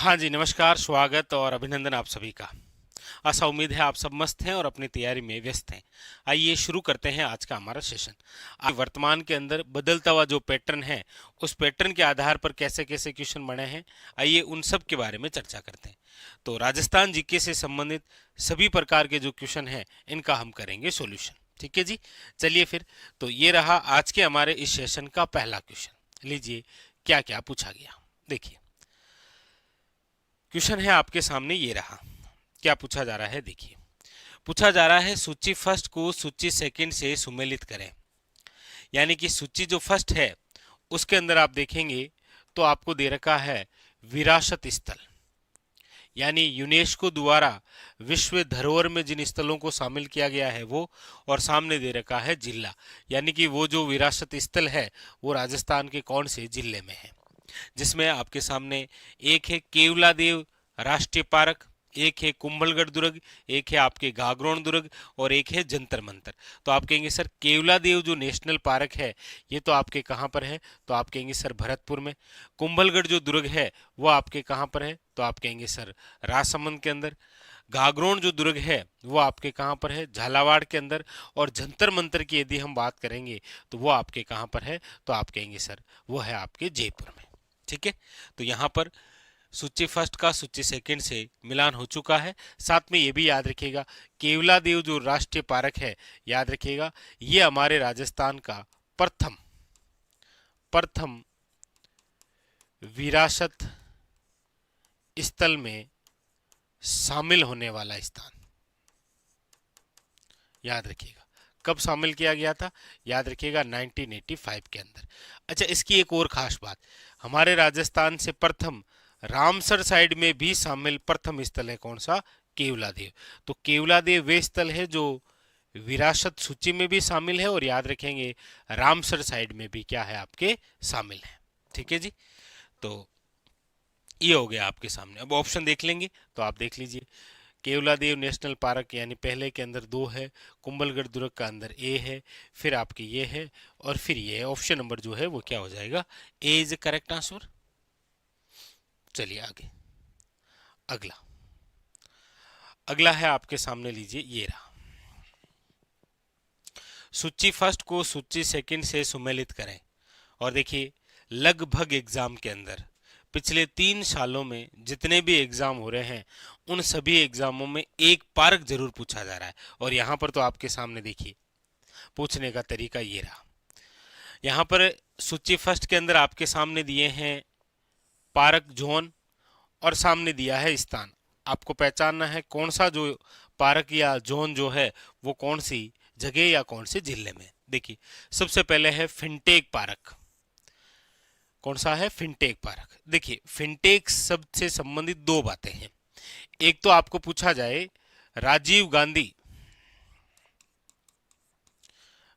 हाँ जी, नमस्कार, स्वागत और अभिनंदन आप सभी का। आशा उम्मीद है आप सब मस्त हैं और अपनी तैयारी में व्यस्त हैं। आइए शुरू करते हैं आज का हमारा सेशन। आज वर्तमान के अंदर बदलता हुआ जो पैटर्न है, उस पैटर्न के आधार पर कैसे कैसे क्वेश्चन बने हैं, आइए उन सब के बारे में चर्चा करते हैं। तो राजस्थान जीके से संबंधित सभी प्रकार के जो क्वेश्चन हैं, इनका हम करेंगे सॉल्यूशन। ठीक है जी, चलिए फिर। तो ये रहा आज के हमारे इस सेशन का पहला क्वेश्चन। लीजिए क्या क्या पूछा गया, देखिए। क्वेश्चन है आपके सामने, ये रहा। क्या पूछा जा रहा है, देखिए। पूछा जा रहा है सूची फर्स्ट को सूची सेकंड से सुमेलित करें। यानी कि सूची जो फर्स्ट है उसके अंदर आप देखेंगे तो आपको दे रखा है विरासत स्थल, यानी यूनेस्को द्वारा विश्व धरोहर में जिन स्थलों को शामिल किया गया है वो, और सामने दे रखा है जिला, यानी कि वो जो विरासत स्थल है वो राजस्थान के कौन से जिले में है। जिसमें आपके सामने एक है केवलादेव राष्ट्रीय पार्क, एक है कुंभलगढ़ दुर्ग, एक है आपके गागरोन दुर्ग और एक है जंतर मंतर। तो आप कहेंगे सर केवलादेव जो नेशनल पार्क है ये तो आपके कहाँ पर है, तो आप कहेंगे सर भरतपुर में। कुंभलगढ़ जो दुर्ग है वो आपके कहाँ पर है, तो आप कहेंगे सर राजसमंद के अंदर। गागरोन जो दुर्ग है वो आपके कहाँ पर है, झालावाड़ के अंदर। और जंतर मंतर की यदि हम बात करेंगे तो वो आपके कहाँ पर है, तो आप कहेंगे सर वो है आपके जयपुर में। ठीक है, तो यहाँ पर सूची फर्स्ट का सूची सेकंड से मिलान हो चुका है। साथ में ये भी याद रखिएगा केवलादेव जो राष्ट्रीय पार्क है, याद रखिएगा ये हमारे राजस्थान का प्रथम प्रथम विरासत स्थल में शामिल होने वाला स्थान। याद रखिएगा कब शामिल किया गया था, याद रखिएगा 1985 के अंदर। अच्छा, इसकी एक और खास बात, हमारे राजस्थान से प्रथम रामसर साइड में भी शामिल प्रथम स्थल है कौन सा, केवलादेव। तो केवलादेव वे स्थल है जो विरासत सूची में भी शामिल है, और याद रखेंगे रामसर साइड में भी क्या है आपके शामिल है। ठीक है जी, तो ये हो गया आपके सामने। अब ऑप्शन देख लेंगे तो आप देख लीजिए। केवलादेव नेशनल पार्क यानी पहले के अंदर 2 है, कुंभलगढ़ दुर्ग का अंदर ए है, फिर आपके ये है और फिर ये है। ऑप्शन नंबर जो है वो क्या हो जाएगा, ए इज करेक्ट आंसर। चलिए आगे, अगला अगला है आपके सामने, लीजिए ये रहा। सूची फर्स्ट को सूची सेकंड से सुमेलित करें। और देखिए लगभग एग्जाम के अंदर पिछले 3 सालों में जितने भी एग्जाम हो रहे हैं उन सभी एग्जामों में एक पार्क जरूर पूछा जा रहा है। और यहाँ पर तो आपके सामने देखिए पूछने का तरीका ये रहा। यहाँ पर सूची फर्स्ट के अंदर आपके सामने दिए हैं पार्क जोन और सामने दिया है स्थान। आपको पहचानना है कौन सा जो पार्क या जोन जो है वो कौन सी जगह या कौन से जिले में। देखिए सबसे पहले है फिनटेक पार्क। कौन सा है, फिनटेक पार्क। देखिए फिनटेक शब्द से संबंधित 2 बातें हैं। एक तो आपको पूछा जाए Rajiv Gandhi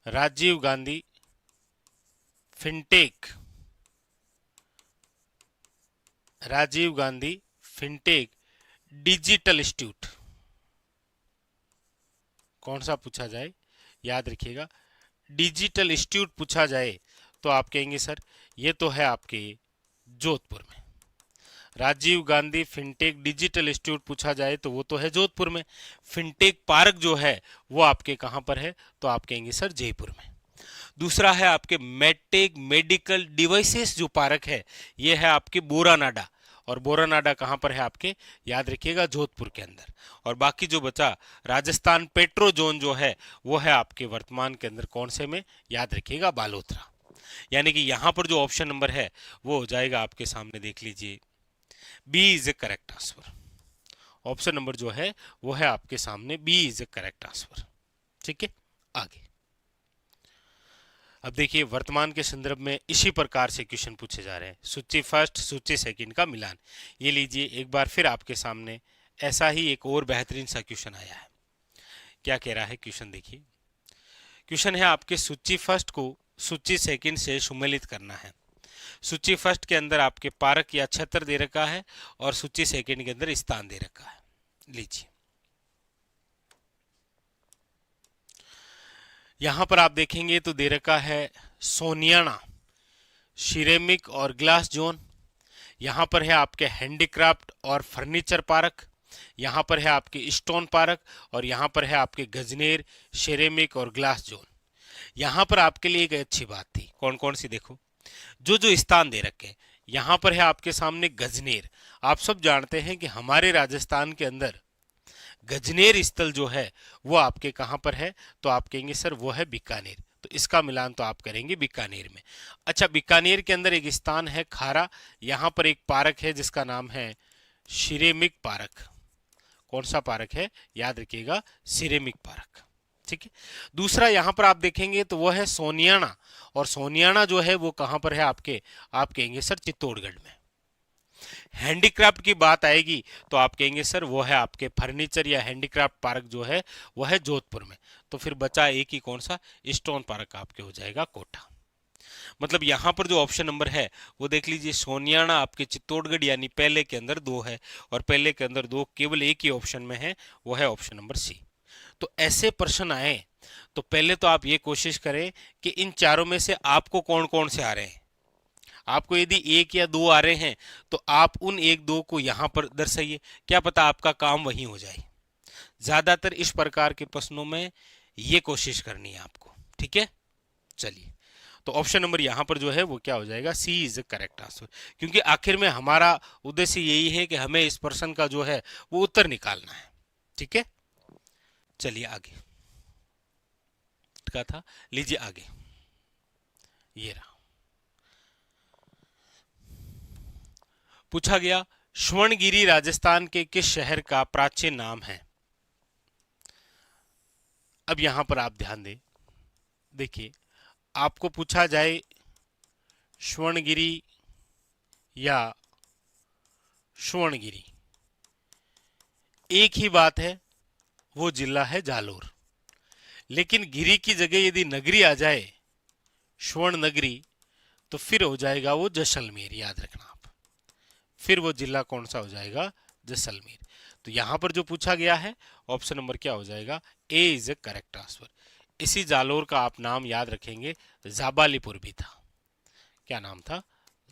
Rajiv Gandhi fintech Rajiv Gandhi fintech digital institute, कौन सा पूछा जाए, याद रखिएगा डिजिटल इंस्टीट्यूट पूछा जाए तो आप कहेंगे सर ये तो है आपके जोधपुर में। Rajiv Gandhi fintech digital institute पूछा जाए तो वो तो है जोधपुर में। फिनटेक पार्क जो है वो आपके कहां पर है, तो आप कहेंगे सर जयपुर में। दूसरा है आपके मेडटेक मेडिकल डिवाइसेस जो पार्क है ये है आपके बोरानाडा। और बोरानाडा कहां पर है आपके, याद रखिएगा जोधपुर के अंदर। और बाकी जो बचा राजस्थान पेट्रो जोन जो है वो है आपके वर्तमान के अंदर कौन से में, याद रखिएगा बालोतरा। यानी कि यहां पर जो ऑप्शन नंबर है वो हो जाएगा आपके सामने, देख लीजिए B is a correct answer. Option number जो है वो है आपके सामने B is a correct answer. ठीक है, आगे अब देखिए वर्तमान के संदर्भ में इसी प्रकार से क्वेश्चन पूछे जा रहे हैं। सूची फर्स्ट सूची सेकंड का मिलान। ये लीजिए एक बार फिर आपके सामने ऐसा ही एक और बेहतरीन सा क्वेश्चन आया है। क्या कह रहा है क्वेश्चन, देखिए क्वेश्चन है आपके सूची फर्स्ट को सूची सेकंड से सुमेलित करना है। सूची फर्स्ट के अंदर आपके पार्क या क्षेत्र दे रखा है और सूची सेकंड के अंदर स्थान दे रखा है। लीजिए यहां पर आप देखेंगे तो दे रखा है सोनियाना सिरेमिक और ग्लास जोन। यहाँ पर है आपके हैंडीक्राफ्ट और फर्नीचर पार्क, यहाँ पर है आपके स्टोन पार्क, और यहाँ पर है आपके गजनेर, शेरेमिक और ग्लास जोन। यहाँ पर आपके लिए एक अच्छी बात थी, कौन कौन सी देखो, जो जो स्थान दे रखे हैं। यहाँ पर है आपके सामने गजनेर। आप सब जानते हैं कि हमारे राजस्थान के अंदर गजनेर स्थल जो है वो आपके कहाँ पर है, तो आप कहेंगे सर वो है बीकानेर, तो इसका मिलान तो आप करेंगे बीकानेर में। अच्छा, बीकानेर के अंदर एक स्थान है खारा, यहाँ पर एक पार्क है जिसका नाम है सिरेमिक पार्क। कौन सा पार्क है, याद रखिएगा, सिरेमिक पार्क। ठीक है। दूसरा यहाँ पर आप देखेंगे तो वो है सोनियाना, और सोनियाना जो है वो कहाँ पर है आपके, आप कहेंगे सर चित्तौड़गढ़ में। हैंडीक्राफ्ट की बात आएगी तो आप कहेंगे सर वो है आपके फर्नीचर या हैंडीक्राफ्ट पार्क जो है वो है जोधपुर में। तो फिर बचा एक ही, कौन सा, स्टोन पार्क आपके हो जाएगा कोटा। मतलब यहाँ पर जो ऑप्शन नंबर है वो देख लीजिए, सोनियाना आपके चित्तौड़गढ़ यानी पहले के अंदर दो है, और पहले के अंदर दो केवल एक ही ऑप्शन में है, वो है ऑप्शन नंबर सी। तो ऐसे प्रश्न आए तो पहले तो आप ये कोशिश करें कि इन चारों में से आपको कौन कौन से आ रहे हैं। आपको यदि एक या दो आ रहे हैं तो आप उन एक दो को यहां पर दर्शाइए, क्या पता आपका काम वही हो जाए। ज्यादातर इस प्रकार के प्रश्नों में ये कोशिश करनी है आपको। ठीक है, चलिए, तो ऑप्शन नंबर यहां पर जो है वो क्या हो जाएगा, सी इज करेक्ट आंसर। क्योंकि आखिर में हमारा उद्देश्य यही है कि हमें इस प्रश्न का जो है वो उत्तर निकालना है। ठीक है, चलिए आगे का था, लीजिए आगे, ये रहा। पूछा गया स्वर्णगिरी राजस्थान के किस शहर का प्राचीन नाम है। अब यहां पर आप ध्यान दें, देखिए आपको पूछा जाए स्वर्णगिरी या स्वर्णगिरी, एक ही बात है, वो जिला है जालोर। लेकिन गिरी की जगह यदि नगरी आ जाए, स्वर्ण नगरी, तो फिर हो जाएगा वो जैसलमेर, याद रखना आप। फिर वो जिला कौन सा हो जाएगा, जैसलमेर। तो यहां पर जो पूछा गया है ऑप्शन नंबर क्या हो जाएगा, ए इज ए करेक्ट आंसर। इसी जालोर का आप नाम याद रखेंगे, जाबालीपुर भी था। क्या नाम था,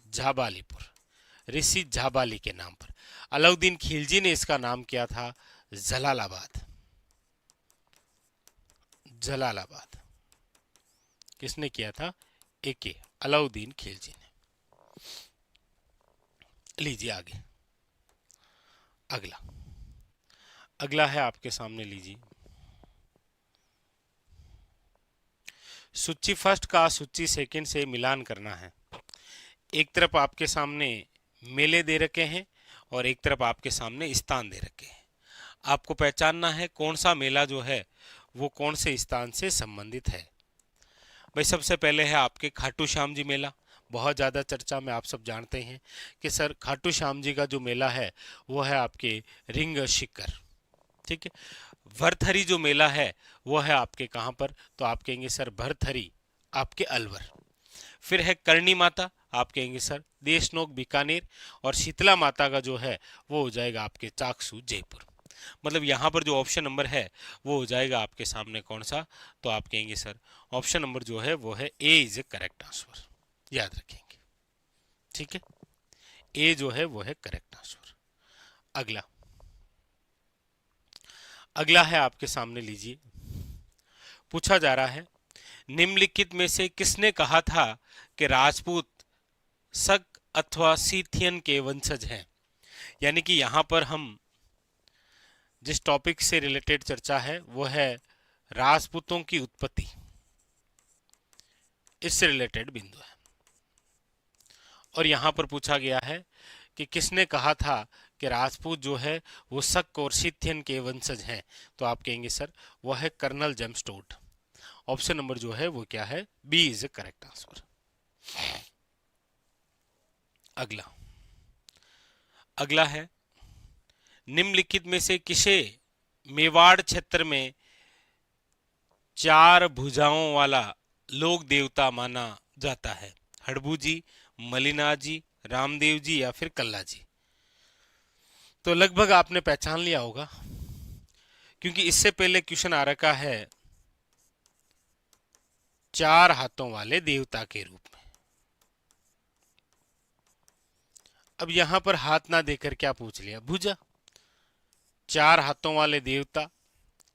जाबालीपुर, ऋषि जाबाली के नाम पर। अलाउद्दीन खिलजी ने इसका नाम किया था जलालाबाद। जलालाबाद किसने किया था, एके अलाउद्दीन खिलजी ने। लीजिए आगे, अगला अगला है आपके सामने, लीजिए सूची फर्स्ट का सूची सेकंड से मिलान करना है। एक तरफ आपके सामने मेले दे रखे हैं और एक तरफ आपके सामने स्थान दे रखे हैं। आपको पहचानना है कौन सा मेला जो है वो कौन से स्थान से संबंधित है। भाई सबसे पहले है आपके खाटू श्याम जी मेला, बहुत ज़्यादा चर्चा में, आप सब जानते हैं कि सर खाटू श्याम जी का जो मेला है वो है आपके रिंग शिकर। ठीक है, भरथरी जो मेला है वो है आपके कहाँ पर, तो आप कहेंगे सर भरथरी आपके अलवर। फिर है करणी माता, आप कहेंगे सर देशनोक बीकानेर। और शीतला माता का जो है वो हो जाएगा आपके चाकसू जयपुर। मतलब यहाँ पर जो ऑप्शन नंबर है वो हो जाएगा आपके सामने कौन सा, तो आप कहेंगे सर ऑप्शन नंबर जो है वो है ए इज ए करेक्ट आंसर, याद रखेंगे। ठीक है, ए जो है वो है करेक्ट आंसर। अगला अगला है आपके सामने, लीजिए पूछा जा रहा है निम्नलिखित में से किसने कहा था कि राजपूत शक अथवा सीथियन के वंशज हैं। यानी कि यहां पर हम जिस टॉपिक से रिलेटेड चर्चा है वो है राजपूतों की उत्पत्ति, इससे रिलेटेड बिंदु है। और यहां पर पूछा गया है कि किसने कहा था कि राजपूत जो है वो शक और सीथियन के वंशज हैं, तो आप कहेंगे सर वो है colonel James Tod. Option number जो है वो क्या है, B is a correct answer. अगला अगला है निम्नलिखित में से किसे मेवाड़ क्षेत्र में चार भुजाओं वाला लोक देवता माना जाता है। हड़बू जी, मलिना जी, रामदेव जी या फिर कल्ला जी। तो लगभग आपने पहचान लिया होगा क्योंकि इससे पहले क्वेश्चन आ रखा है चार हाथों वाले देवता के रूप में। अब यहां पर हाथ ना देकर क्या पूछ लिया, भुजा, चार हाथों वाले देवता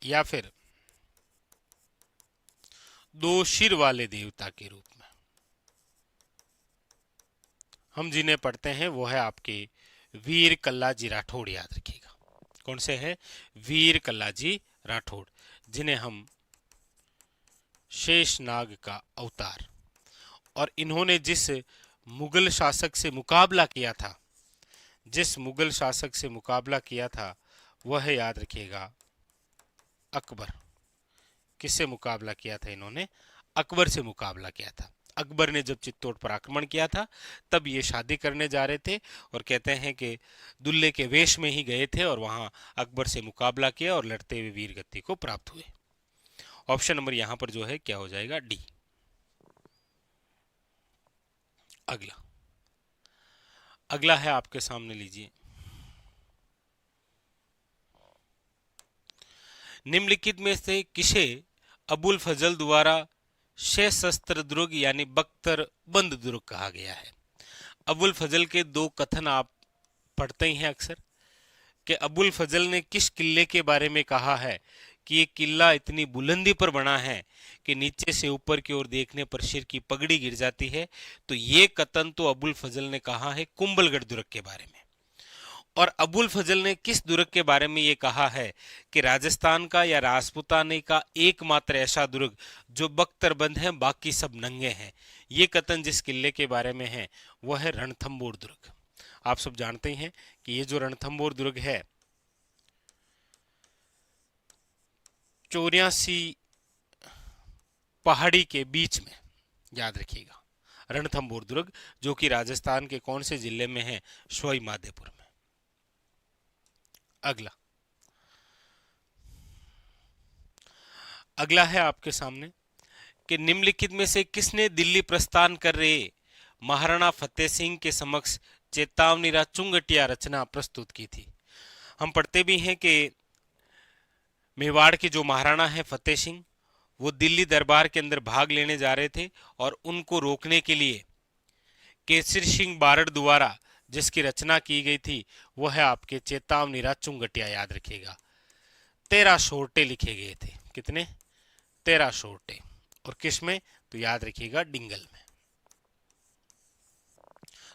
या फिर दो सिर वाले देवता के रूप में। हम जिन्हें पढ़ते हैं वो है आपके वीर कल्लाजी राठौड़, याद रखिएगा। कौन से है? वीर कल्लाजी राठौड़, जिन्हें हम शेषनाग का अवतार, और इन्होंने जिस मुगल शासक से मुकाबला किया था, जिस मुगल शासक से मुकाबला किया था वह है, याद रखिएगा, अकबर। किससे मुकाबला किया था इन्होंने? अकबर से मुकाबला किया था। अकबर ने जब चित्तौड़ पर आक्रमण किया था तब ये शादी करने जा रहे थे और कहते हैं कि दुल्हे के वेश में ही गए थे और वहां अकबर से मुकाबला किया और लड़ते हुए वीर गति को प्राप्त हुए। ऑप्शन नंबर यहां पर जो है क्या हो जाएगा? डी। अगला अगला है आपके सामने, लीजिए, निम्नलिखित में से किसे अबुल फजल द्वारा सशस्त्र दुर्ग यानी बख्तर बंद दुर्ग कहा गया है? अबुल फजल के दो कथन आप पढ़ते ही हैं अक्सर, कि अबुल फजल ने किस किले के बारे में कहा है कि ये किला इतनी बुलंदी पर बना है कि नीचे से ऊपर की ओर देखने पर सिर की पगड़ी गिर जाती है। तो ये कथन तो अबुल फजल ने कहा है कुंभलगढ़ दुर्ग के बारे में। और अबुल फजल ने किस दुर्ग के बारे में ये कहा है कि राजस्थान का या राजपूताने का एकमात्र ऐसा दुर्ग जो बख्तरबंद है, बाकी सब नंगे हैं। ये कथन जिस किले के बारे में है वह है रणथंबोर दुर्ग। आप सब जानते हैं कि ये जो रणथंबोर दुर्ग है 84 पहाड़ी के बीच में, याद रखिएगा, रणथंबोर दुर्ग, जो कि राजस्थान के कौन से जिले में है? सवाई माधोपुर में। अगला अगला है आपके सामने कि निम्नलिखित में से किसने दिल्ली प्रस्थान कर रहे महाराणा फतेह सिंह के समक्ष चेतावनी चुंगटिया रचना प्रस्तुत की थी? हम पढ़ते भी हैं कि मेवाड़ के जो महाराणा है फतेह सिंह, वो दिल्ली दरबार के अंदर भाग लेने जा रहे थे और उनको रोकने के लिए केसरी सिंह बारड़ द्वारा जिसकी रचना की गई थी वह है आपके चेतावनी चुंगटिया, याद रखिएगा। 13 सोरटे लिखे गए थे। कितने? 13 सोरटे। और किस में? तो याद रखिएगा डिंगल में।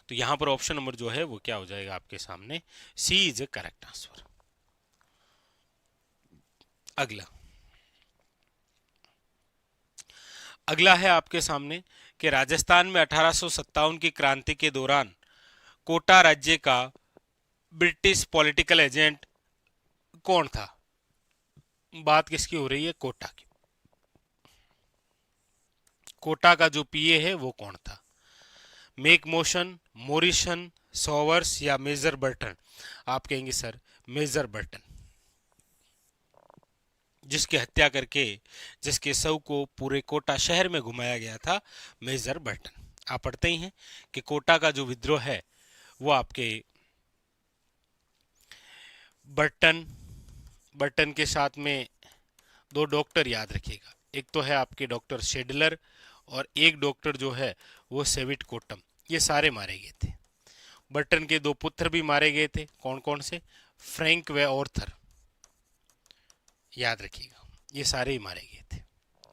तो यहां पर ऑप्शन नंबर जो है वो क्या हो जाएगा आपके सामने? सी इज ए करेक्ट आंसर। अगला अगला है आपके सामने कि राजस्थान में 1857 की क्रांति के दौरान कोटा राज्य का ब्रिटिश पॉलिटिकल एजेंट कौन था? बात किसकी हो रही है? कोटा की। कोटा का जो पीए है वो कौन था? मेक मोशन, मोरिसन, सॉवर्स या मेजर बर्टन? आप कहेंगे सर मेजर बर्टन, जिसकी हत्या करके जिसके शव को पूरे कोटा शहर में घुमाया गया था, मेजर बर्टन। आप पढ़ते ही हैं कि कोटा का जो विद्रोह है वो आपके बर्टन के साथ में दो डॉक्टर, याद रखिएगा, एक तो है आपके डॉक्टर शेडलर और एक डॉक्टर जो है वो सेविट कोटम, ये सारे मारे गए थे। बर्टन के दो पुत्र भी मारे गए थे। कौन कौन से? फ्रैंक व ऑर्थर, याद रखिएगा, ये सारे ही मारे गए थे।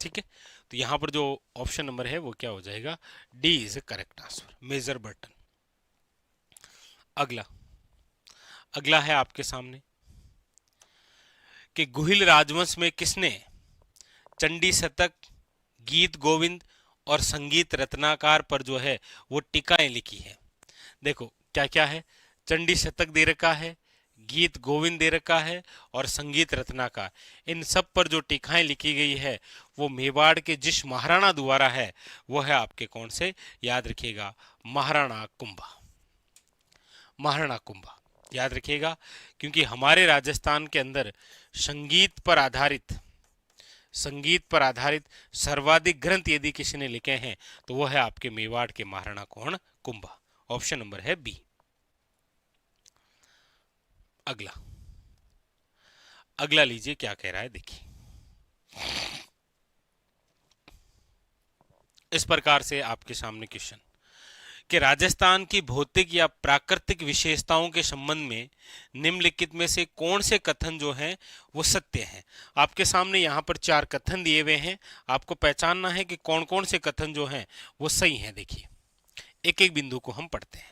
ठीक है, तो यहां पर जो ऑप्शन नंबर है वो क्या हो जाएगा? D is a correct answer, major Burton. अगला अगला है आपके सामने कि गुहिल राजवंश में किसने चंडी शतक, गीत गोविंद और संगीत रत्नाकार पर जो है वो टीकाएं लिखी है? देखो क्या क्या है, चंडी शतक दे रखा है, गीत गोविंद दे रखा है और संगीत रत्नाकार। इन सब पर जो टीकाएं लिखी गई है वो मेवाड़ के जिस महाराणा द्वारा है वो है आपके कौन से? याद रखिएगा, महाराणा कुंभा। महाराणा कुंभा, याद रखिएगा, क्योंकि हमारे राजस्थान के अंदर संगीत पर आधारित सर्वाधिक ग्रंथ यदि किसी ने लिखे हैं तो वो है आपके मेवाड़ के महाराणा कौन? कुंभा। ऑप्शन नंबर है बी। अगला अगला लीजिए क्या कह रहा है, देखिए। इस प्रकार से आपके सामने क्वेश्चन कि राजस्थान की भौतिक या प्राकृतिक विशेषताओं के संबंध में निम्नलिखित में से कौन से कथन जो हैं वो सत्य हैं। आपके सामने यहाँ पर 4 कथन दिए हुए हैं, आपको पहचानना है कि कौन कौन से कथन जो हैं वो सही हैं। देखिए एक एक बिंदु को हम पढ़ते हैं।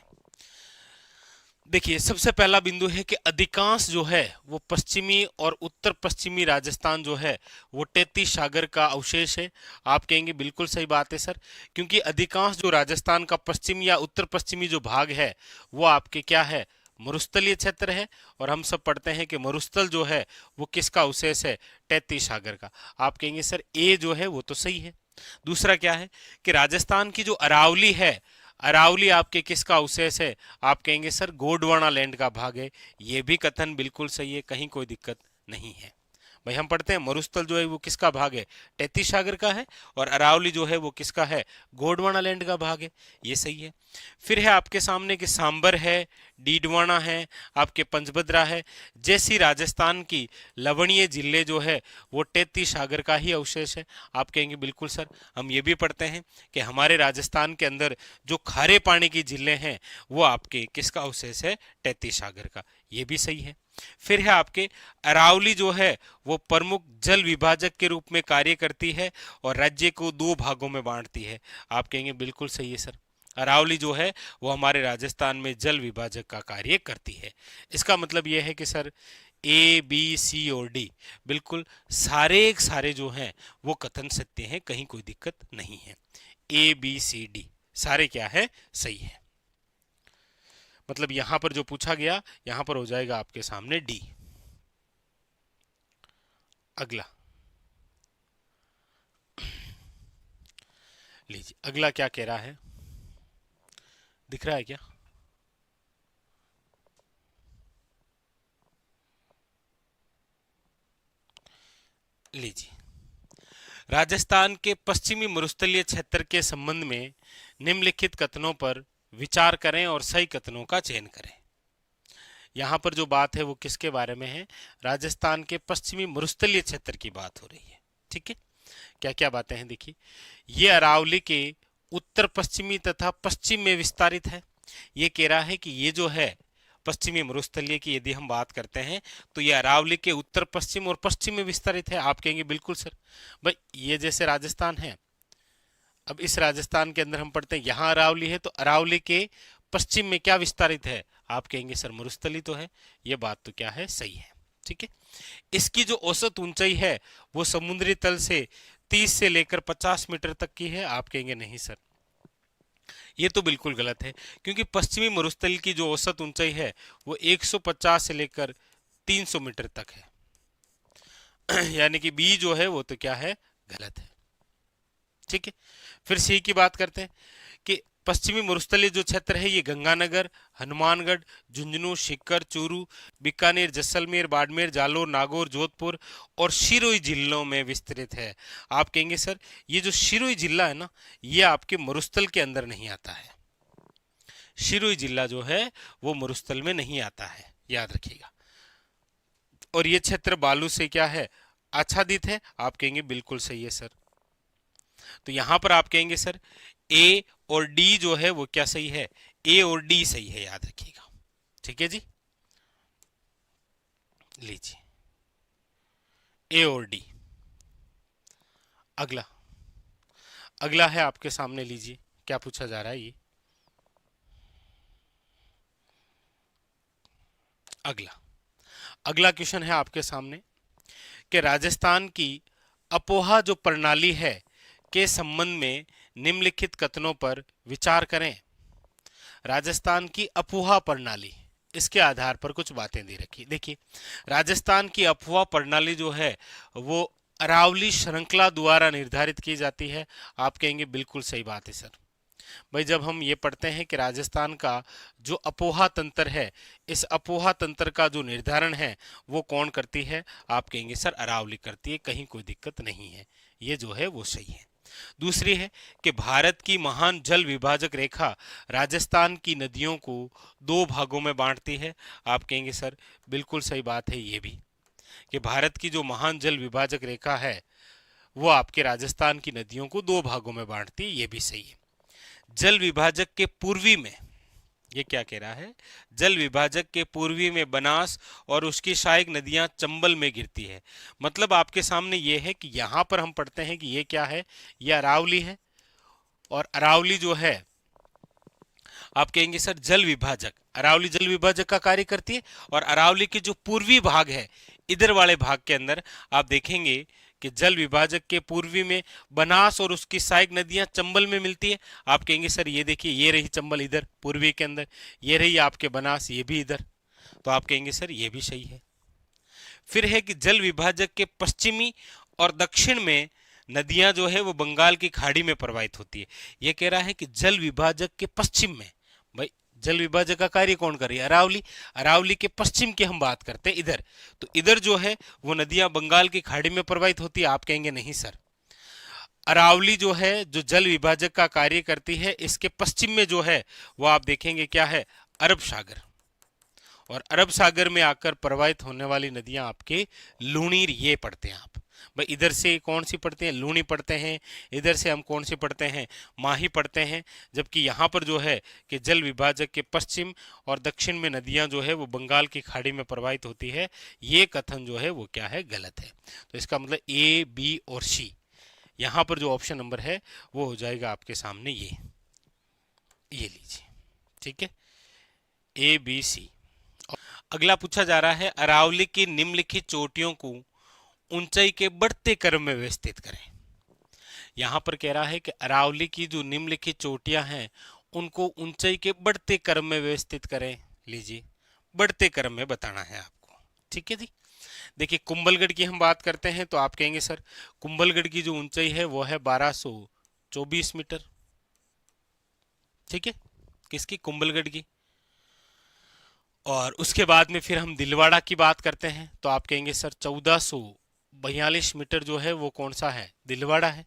देखिए सबसे पहला बिंदु है कि अधिकांश जो है वो पश्चिमी और उत्तर पश्चिमी राजस्थान जो है वो 33 सागर का अवशेष है। आप कहेंगे बिल्कुल सही बात है सर, क्योंकि अधिकांश जो राजस्थान का पश्चिमी या उत्तर पश्चिमी जो भाग है वो आपके क्या है, मरुस्थलीय क्षेत्र है। और हम सब पढ़ते हैं कि मरुस्थल जो है वो किसका अवशेष है, 33 सागर का। आप कहेंगे सर ए जो है वो तो सही है। दूसरा क्या है कि राजस्थान की जो अरावली है, अरावली आपके किसका अवशेष है, आप कहेंगे सर गोंडवाना लैंड का भाग है। ये भी कथन बिल्कुल सही है, कहीं कोई दिक्कत नहीं है। भाई हम पढ़ते हैं मरुस्थल जो है वो किसका भाग है, 33 सागर का है, और अरावली जो है वो किसका है, गोंडवाना लैंड का भाग है। ये सही है। फिर है आपके सामने कि सांबर है, डीडवाना है, आपके पंचभद्रा है, जैसी राजस्थान की लवणीय जिले जो है वो 33 सागर का ही अवशेष है। आप कहेंगे बिल्कुल सर। हम ये भी पढ़ते हैं कि हमारे राजस्थान के अंदर जो खारे पानी की जिले हैं वो आपके किसका अवशेष है, 33 सागर का। ये भी सही है। फिर है आपके अरावली जो है वो प्रमुख जल विभाजक के रूप में कार्य करती है और राज्य को 2 भागों में बांटती है। आप कहेंगे बिल्कुल सही है सर। अरावली जो है वो हमारे राजस्थान में जल विभाजक का कार्य करती है। इसका मतलब यह है कि सर ए बी सी और डी बिल्कुल सारे जो हैं वो कथन सत्य हैं, कहीं कोई दिक्कत नहीं है। ए बी सी डी सारे क्या है, सही है। मतलब यहां पर जो पूछा गया यहां पर हो जाएगा आपके सामने डी। अगला लीजिए, अगला क्या कह रहा है, दिख रहा है क्या? लीजिए, राजस्थान के पश्चिमी मरुस्थलीय क्षेत्र के संबंध में निम्नलिखित कथनों पर विचार करें और सही कथनों का चयन करें। यहाँ पर जो बात है वो किसके बारे में है, राजस्थान के पश्चिमी मरुस्थलीय क्षेत्र की बात हो रही है। ठीक है, क्या क्या बातें हैं देखिए। ये अरावली के उत्तर पश्चिमी तथा पश्चिम में विस्तारित है। ये कह रहा है कि ये जो है पश्चिमी मरुस्थलीय की यदि हम बात करते हैं तो ये अरावली के उत्तर पश्चिम और पश्चिम में विस्तारित है। आप कहेंगे बिल्कुल सर। भाई ये जैसे राजस्थान है, अब इस राजस्थान के अंदर हम पढ़ते हैं यहाँ अरावली है, तो अरावली के पश्चिम में क्या विस्तारित है, आप कहेंगे सर मरुस्थली तो है। ये बात तो क्या है, सही है। ठीक है, इसकी जो औसत ऊंचाई है वो समुद्री तल से 30 से लेकर 50 मीटर तक की है। आप कहेंगे नहीं सर, ये तो बिल्कुल गलत है, क्योंकि पश्चिमी मरुस्थल की जो औसत ऊंचाई है वो 150 से लेकर 300 मीटर तक है। यानी कि बी जो है वो तो क्या है, गलत है। ठीक है, फिर सी की बात करते हैं कि पश्चिमी मरुस्थलीय जो क्षेत्र है ये गंगानगर, हनुमानगढ़, झुंझुनू, सीकर, चूरू, बीकानेर, जैसलमेर, बाड़मेर, जालोर, नागौर, जोधपुर और सिरोही जिलों में विस्तृत है। आप कहेंगे सर ये जो सिरोही जिला है ना, ये आपके मरुस्थल के अंदर नहीं आता है। सिरोही जिला जो है वो मरुस्थल में नहीं आता है, याद रखिएगा। और ये क्षेत्र बालू से क्या है, आच्छादित है। आप कहेंगे बिल्कुल सही है सर। तो यहां पर आप कहेंगे सर ए और डी जो है वो क्या सही है, ए और डी सही है, याद रखिएगा। ठीक है जी, लीजिए ए और डी। अगला अगला है आपके सामने, लीजिए क्या पूछा जा रहा है ये। अगला अगला क्वेश्चन है आपके सामने कि राजस्थान की अपोहा जो प्रणाली है के संबंध में निम्नलिखित कथनों पर विचार करें। राजस्थान की अपोहा प्रणाली, इसके आधार पर कुछ बातें दे रखी। देखिए, राजस्थान की अफवाह प्रणाली जो है वो अरावली श्रृंखला द्वारा निर्धारित की जाती है। आप कहेंगे बिल्कुल सही बात है सर। भाई जब हम ये पढ़ते हैं कि राजस्थान का जो अपोहा तंत्र है, इस अपोहा तंत्र का जो निर्धारण है वो कौन करती है, आप कहेंगे सर अरावली करती है, कहीं कोई दिक्कत नहीं है। ये जो है वो सही है। दूसरी है कि भारत की महान जल विभाजक रेखा राजस्थान की नदियों को 2 भागों में बांटती है। आप कहेंगे सर बिल्कुल सही बात है ये भी, कि भारत की जो महान जल विभाजक रेखा है वो आपके राजस्थान की नदियों को 2 भागों में बांटती है। ये भी सही है। जल विभाजक के पूर्वी में, ये क्या कह रहा है, जल विभाजक के पूर्वी में बनास और उसकी सहायक नदियां चंबल में गिरती है। मतलब आपके सामने ये है कि यहां पर हम पढ़ते हैं कि ये क्या है, ये अरावली है, और अरावली जो है आप कहेंगे सर जल विभाजक, अरावली जल विभाजक का कार्य करती है, और अरावली के जो पूर्वी भाग है, इधर वाले भाग के अंदर आप देखेंगे कि जल विभाजक के पूर्वी में बनास और उसकी सहायक नदियां चंबल में मिलती है। आप कहेंगे सर ये देखिए, ये रही चंबल इधर पूर्वी के अंदर, ये रही आपके बनास, ये भी इधर, तो आप कहेंगे सर ये भी सही है। फिर है कि जल विभाजक के पश्चिमी और दक्षिण में नदियां जो है वो बंगाल की खाड़ी में प्रवाहित होती है। ये कह रहा है कि जल विभाजक के पश्चिम में, भाई जल विभाजक का कार्य कौन कर रही है, अरावली, अरावली के पश्चिम की हम बात करते हैं इधर, तो इधर जो है वो नदियां बंगाल की खाड़ी में प्रवाहित होती है। आप कहेंगे नहीं सर, अरावली जो है जो जल विभाजक का कार्य करती है, इसके पश्चिम में जो है वो आप देखेंगे क्या है, अरब सागर, और अरब सागर में आकर प्रवाहित होने वाली नदियां आपके लूणीर, ये पढ़ते हैं आप। भाई इधर से कौन सी पढ़ते हैं, लूणी पढ़ते हैं, इधर से हम कौन सी पढ़ते हैं, माही पढ़ते हैं। जबकि यहाँ पर जो है कि जल विभाजक के पश्चिम और दक्षिण में नदियां जो है वो बंगाल की खाड़ी में प्रवाहित होती है, ये कथन जो है वो क्या है, गलत है। तो इसका मतलब ए, बी और सी, यहाँ पर जो ऑप्शन नंबर है वो हो जाएगा आपके सामने ये लीजिए, ठीक है, ए बी सी। अगला पूछा जा रहा है, अरावली की निम्नलिखित चोटियों को ऊंचाई के बढ़ते क्रम में व्यवस्थित करें। यहां पर कह रहा है कि अरावली की जो निम्नलिखित चोटियां हैं उनको ऊंचाई के बढ़ते क्रम में व्यवस्थित करें। लीजिए, बढ़ते क्रम में बताना है आपको, ठीक है जी। देखिए कुंभलगढ़ की हम बात करते हैं तो आप कहेंगे सर कुंभलगढ़ की जो ऊंचाई है वो है 1224 मीटर, ठीक है, किसकी, कुंभलगढ़ की। और उसके बाद में फिर हम दिलवाड़ा की बात करते हैं तो आप कहेंगे सर 1442 मीटर जो है वो कौन सा है, दिलवाड़ा है।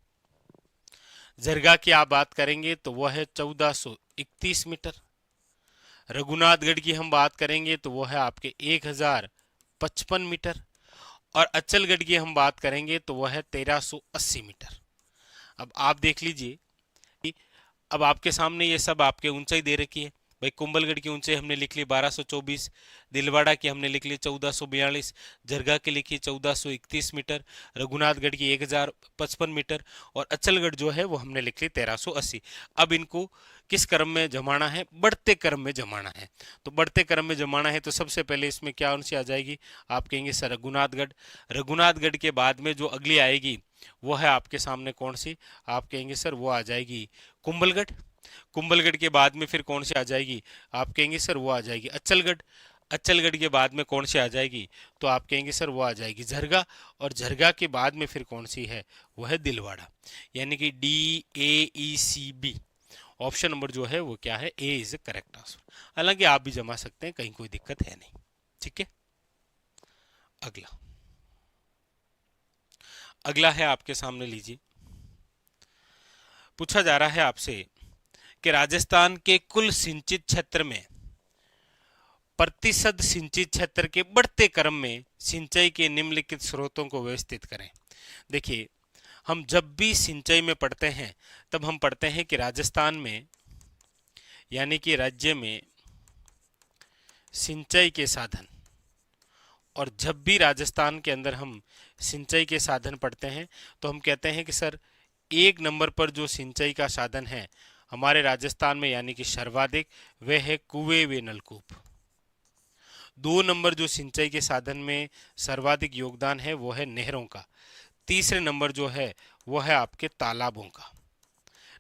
जरगा की आप बात करेंगे तो वह है 1431 मीटर। रघुनाथगढ़ की हम बात करेंगे तो वह है आपके 1055 मीटर। और अचलगढ़ की हम बात करेंगे तो वह है 1380 मीटर। अब आप देख लीजिए, अब आपके सामने ये सब आपके ऊंचाई दे रखी है। भाई कुंभलगढ़ की ऊंचाई हमने लिख ली 1224, दिलवाड़ा की हमने लिख ली 1442, जरगा की लिखी 1431 मीटर, रघुनाथगढ़ की 1055 मीटर, और अचलगढ़ जो है वो हमने लिख ली 1380। अब इनको किस क्रम में जमाना है, बढ़ते क्रम में जमाना है। तो बढ़ते क्रम में जमाना है तो सबसे पहले इसमें क्या सी आ जाएगी, आप कहेंगे सर रघुनाथगढ़। रघुनाथगढ़ के बाद में जो अगली आएगी वो है आपके सामने कौन सी, आप कहेंगे सर वो आ जाएगी कुंभलगढ़। कुंभलगढ़ के बाद में फिर कौन सी आ जाएगी, आप कहेंगे सर वो आ जाएगी अचलगढ़। अचलगढ़ के बाद में कौन सी आ जाएगी, तो आप कहेंगे सर वो आ जाएगी झरगा। और झरगा के बाद में फिर कौन सी है, वो है दिलवाड़ा। यानी कि DAECB ऑप्शन नंबर जो है वो क्या है, ए इज करेक्ट आंसर। हालांकि आप भी जमा सकते हैं, कहीं कोई दिक्कत है नहीं, ठीक है। अगला अगला है आपके सामने, लीजिए, पूछा जा रहा है आपसे कि राजस्थान के कुल सिंचित क्षेत्र में प्रतिशत सिंचित क्षेत्र के बढ़ते क्रम में सिंचाई के निम्नलिखित स्रोतों को व्यवस्थित करें। देखिए, हम जब भी सिंचाई में पढ़ते हैं तब हम पढ़ते हैं कि राजस्थान में, यानी कि राज्य में सिंचाई के साधन, और जब भी राजस्थान के अंदर हम सिंचाई के साधन पढ़ते हैं तो हम कहते हैं कि सर एक नंबर पर जो सिंचाई का साधन है हमारे राजस्थान में, यानी कि सर्वाधिक, वह है कुएं व नलकूप। 2 नंबर जो सिंचाई के साधन में सर्वाधिक योगदान है वो है नहरों का। तीसरे नंबर जो है वो है आपके तालाबों का।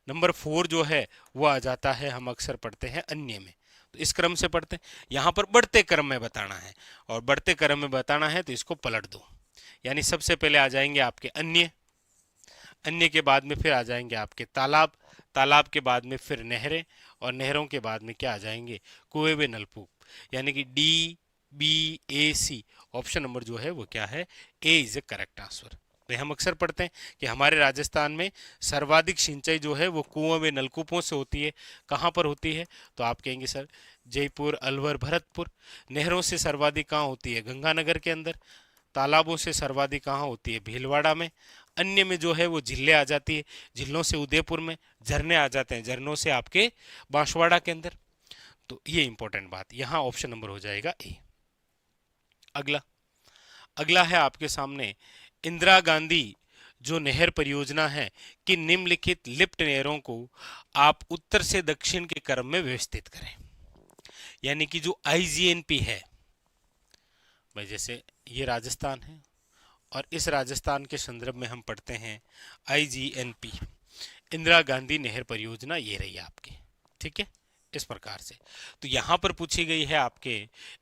नंबर 4 जो है वो आ जाता है, हम अक्सर पढ़ते हैं अन्य में। तो इस क्रम से पढ़ते हैं, यहाँ पर बढ़ते क्रम में बताना है, और बढ़ते क्रम में बताना है तो इसको पलट दो। यानी सबसे पहले आ जाएंगे आपके अन्य, अन्य के बाद में फिर आ जाएंगे आपके तालाब, तालाब के बाद में फिर नहरें, और नहरों के बाद में क्या आ जाएंगे, कुएं व नलकूप। यानी कि DBAC ऑप्शन नंबर जो है वो क्या है, ए इज ए करेक्ट आंसर। तो हम अक्सर पढ़ते हैं कि हमारे राजस्थान में सर्वाधिक सिंचाई जो है वो कुओं व नलकूपों से होती है। कहाँ पर होती है, तो आप कहेंगे सर जयपुर, अलवर, भरतपुर। नहरों से सर्वाधिक कहाँ होती है, गंगानगर के अंदर। तालाबों से सर्वाधिक कहाँ होती है, भीलवाड़ा में। अन्य में जो है वो झीलें आ जाती है, झीलों से उदयपुर में, झरने आ जाते हैं, झरनों से आपके बांसवाड़ा के अंदर। तो ये इंपॉर्टेंट बात, यहाँ ऑप्शन नंबर हो जाएगा ए। अगला अगला है आपके सामने इंदिरा गांधी जो नहर परियोजना है कि निम्नलिखित लिफ्ट नहरों को आप उत्तर से दक्षिण के क्रम में व्यवस्थित करें। यानी कि जो आईजीएनपी है भाई, जैसे ये राजस्थान है और इस राजस्थान के संदर्भ में हम पढ़ते हैं आईजीएनपी, इंदिरा गांधी नहर परियोजना, ये रही आपकी, ठीक है, इस प्रकार से। तो यहां पर पूछी गई है आपके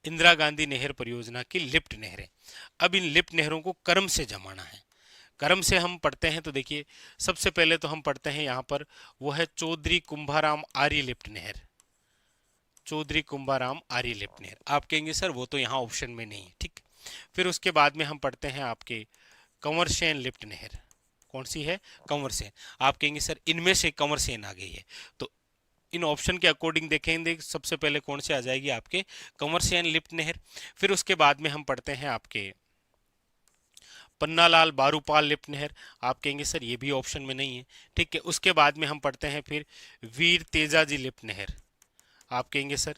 इंदिरा गांधी नहर परियोजना की लिफ्ट नहरें। अब इन लिफ्ट नहरों को क्रम से जमाना है। क्रम से हम पढ़ते हैं तो देखिए, सबसे पहले तो हम पढ़ते हैं यहाँ पर, वो है चौधरी कुंभाराम आर्य लिफ्ट नहर। चौधरी कुंभाराम आर्य लिफ्ट नहर, आप कहेंगे सर वो तो यहाँ ऑप्शन में नहीं है, ठीक। फिर उसके बाद में हम पढ़ते हैं आपके कंवर सेन लिफ्ट नहर। कौन सी है? कंवर सेन। आप कहेंगे सर इनमें से कंवर सेन आ गई है, तो इन ऑप्शन के अकॉर्डिंग देखेंगे सबसे पहले कौन से आ जाएगी आपके कंवर सेन लिफ्ट नहर। फिर उसके बाद में हम पढ़ते हैं आपके पन्नालाल बारूपाल लिफ्ट नहर। आप कहेंगे सर ये भी ऑप्शन में नहीं है, ठीक है। उसके बाद में हम पढ़ते हैं फिर वीर तेजाजी लिफ्ट नहर। आप कहेंगे सर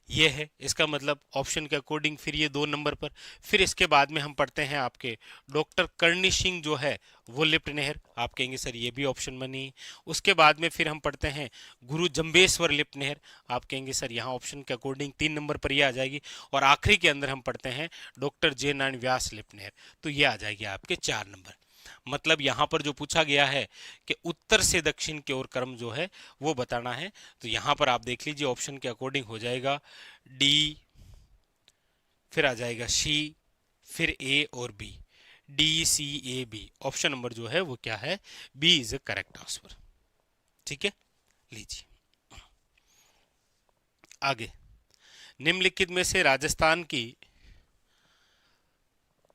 ये है, इसका मतलब ऑप्शन के अकॉर्डिंग फिर ये 2 नंबर पर। फिर इसके बाद में हम पढ़ते हैं आपके डॉक्टर करणी सिंह जो है वो लिफ्ट नहर। आप कहेंगे सर ये भी ऑप्शन में नहीं। उसके बाद में फिर हम पढ़ते हैं गुरु जम्बेश्वर लिफ्ट नहर। आप कहेंगे सर यहाँ ऑप्शन के अकॉर्डिंग 3 नंबर पर ये आ जाएगी। और आखिरी के अंदर हम पढ़ते हैं डॉक्टर जे नारायण व्यास लिफ्ट नहर, तो ये आ जाएगी आपके 4 नंबर। मतलब यहाँ पर जो पूछा गया है कि उत्तर से दक्षिण की ओर क्रम जो है वो बताना है, तो यहाँ पर आप देख लीजिए ऑप्शन के अकॉर्डिंग हो जाएगा डी, फिर आ जाएगा सी, फिर ए और B, D C A B. Option number जो है वो क्या है? B is the correct answer, ठीक है। लीजिए आगे, निम्नलिखित में से राजस्थान की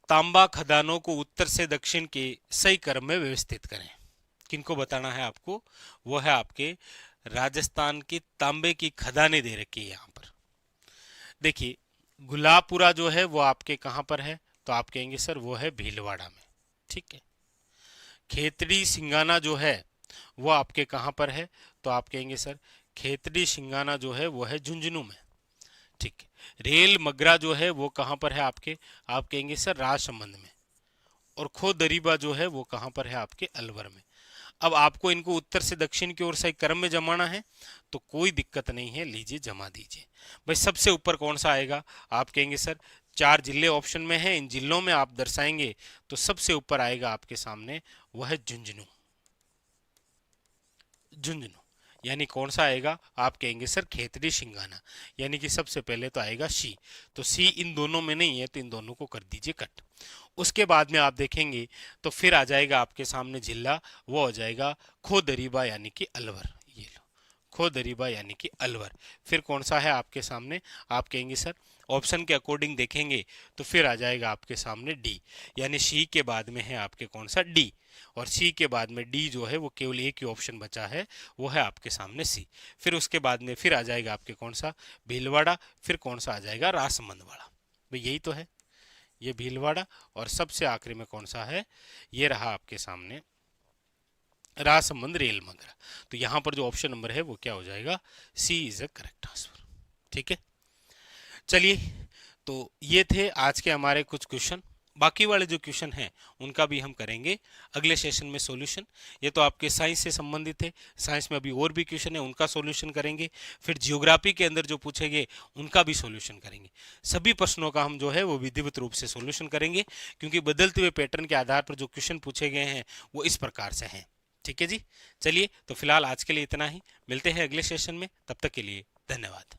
तांबा खदानों को उत्तर से दक्षिण के सही क्रम में व्यवस्थित करें। किनको बताना है आपको? वो है आपके राजस्थान की तांबे की खदानें दे रखी है यहाँ पर। देखिए गुलाबपुरा जो है वो आपके कहाँ पर है? तो आप कहेंगे सर वो है भीलवाड़ा में, ठीक है। खेतड़ी सिंगाना जो है वो आपके कहाँ पर है? तो आप कहेंगे सर खेतड़ी सिंगाना जो है वो है झुंझुनू में, ठीक है। रेल मगरा जो है वो कहाँ पर है आपके? आप कहेंगे सर राजसमंद में। और खो दरीबा जो है वो कहाँ पर है आपके? अलवर में। अब आपको इनको उत्तर से दक्षिण की ओर सही क्रम में जमाना है, तो कोई दिक्कत नहीं है, लीजिए जमा दीजिए। भाई सबसे ऊपर कौन सा आएगा? आप कहेंगे सर 4 जिले ऑप्शन में है, इन जिलों में आप दर्शाएंगे तो सबसे ऊपर आएगा आपके सामने वह है झुंझुनू। झुंझुनू यानी कौन सा आएगा? आप कहेंगे सर खेतड़ी सिंगाना, यानी कि सबसे पहले तो आएगा सी। तो सी इन दोनों में नहीं है, तो इन दोनों को कर दीजिए कट। उसके बाद में आप देखेंगे तो फिर आ जाएगा आपके सामने जिला, वो हो जाएगा खो दरीबा यानी कि अलवर। ये लो, खो दरीबा यानी कि अलवर। फिर कौन सा है आपके सामने? आप कहेंगे सर ऑप्शन के अकॉर्डिंग देखेंगे तो फिर आ जाएगा आपके सामने डी, यानी सी के बाद में है आपके कौन सा? डी। और सी के बाद में डी जो है वो केवल एक ही ऑप्शन बचा है, वो है आपके सामने सी। फिर उसके बाद में फिर आ जाएगा आपके कौन सा? भीलवाड़ा। फिर कौन सा आ जाएगा? राजसमंद वाला। भाई यही तो है, ये भीलवाड़ा। और सबसे आखिरी में कौन सा है? ये रहा आपके सामने राजसमंद रेल मगरा। तो यहां पर जो ऑप्शन नंबर है वो क्या हो जाएगा? सी इज अ करेक्ट आंसर, ठीक है। चलिए, तो ये थे आज के हमारे कुछ क्वेश्चन। बाकी वाले जो क्वेश्चन हैं उनका भी हम करेंगे अगले सेशन में सॉल्यूशन। ये तो आपके साइंस से संबंधित है, साइंस में अभी और भी क्वेश्चन है उनका सॉल्यूशन करेंगे। फिर जियोग्राफी के अंदर जो पूछेंगे उनका भी सॉल्यूशन करेंगे। सभी प्रश्नों का हम जो है वो विधिवत रूप से सॉल्यूशन करेंगे, क्योंकि बदलते हुए पैटर्न के आधार पर जो क्वेश्चन पूछे गए हैं वो इस प्रकार से हैं, ठीक है जी। चलिए, तो फिलहाल आज के लिए इतना ही, मिलते हैं अगले सेशन में, तब तक के लिए धन्यवाद।